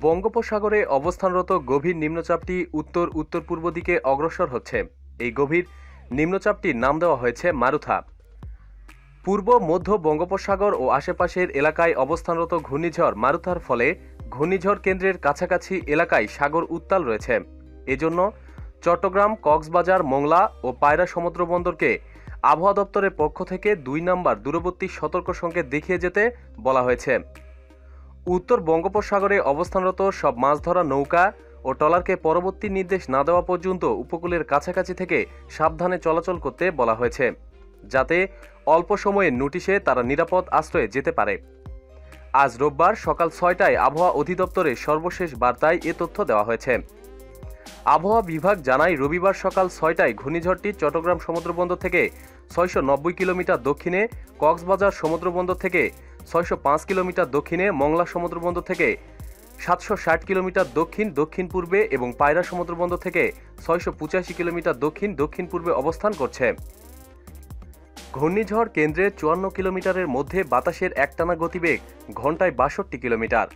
বঙ্গোপসাগরে অবস্থানরত গভীর নিম্নচাপটি উত্তর উত্তর পূর্ব দিকে অগ্রসর হচ্ছে। এই গভীর নিম্নচাপটির নাম দেওয়া হয়েছে মারুথা। পূর্ব মধ্য বঙ্গোপসাগর ও আশেপাশের এলাকায় অবস্থানরত ঘূর্ণিঝড় মারুথার ফলে ঘূর্ণিঝড় কেন্দ্রের কাছাকাছি এলাকায় সাগর উত্তাল রয়েছে। এজন্য চট্টগ্রাম, কক্সবাজার, মোংলা ও পায়রা সমুদ্র বন্দরকে আবহাওয়া দপ্তরের পক্ষ থেকে ২ নম্বর দূরবর্তী সতর্ক সংকেত দেখিয়ে যেতে বলা হয়েছে। উত্তর বঙ্গোপসাগরে অবস্থানরত সব মাছ ধরা নৌকা ও ট্রলারকে পরবর্তী নির্দেশ না দেওয়া পর্যন্ত উপকূলের কাছাকাছি থেকে সাবধানে চলাচল করতে বলা হয়েছে, যাতে অল্প সময়ের নোটিশে তারা নিরাপদ আশ্রয়ে যেতে পারে। আজ রোববার সকাল ৬টায় আবহাওয়া অধিদপ্তরের সর্বশেষ বার্তায় এ তথ্য দেওয়া হয়েছে। আবহাওয়া বিভাগ জানায়, রবিবার সকাল ৬টায় ঘূর্ণিঝড়টি চট্টগ্রাম সমুদ্রবন্দর থেকে ৬৯০ কিলোমিটার দক্ষিণে, কক্সবাজার সমুদ্রবন্দর থেকে ৬০৫ কিলোমিটার দক্ষিণে, মংলা সমুদ্রবন্দর থেকে ৭৬০ কিলোমিটার দক্ষিণ দক্ষিণ পূর্বে এবং পায়রা সমুদ্রবন্দর থেকে ৬৮৫ কিলোমিটার দক্ষিণ দক্ষিণ পূর্বে অবস্থান করছে। ঘূর্ণিঝড় কেন্দ্রের ৫৪ কিলোমিটারের মধ্যে বাতাসের একটানা গতিবেগ ঘন্টায় ৬২ কিলোমিটার,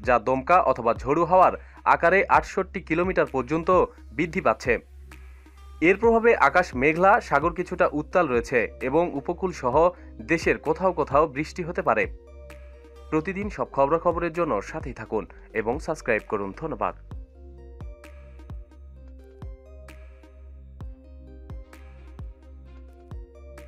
যা দমকা অথবা ঝোড়ো হাওয়ার আকারে ৬৮ কিলোমিটার পর্যন্ত বৃদ্ধি পাচ্ছে। এর প্রভাবে আকাশ মেঘলা, সাগর কিছুটা উত্তাল রয়েছে এবং উপকূল সহ দেশের কোথাও কোথাও বৃষ্টি হতে পারে। প্রতিদিন সব খবরাখবরের জন্য সাথেই থাকুন এবং সাবস্ক্রাইব করুন। ধন্যবাদ।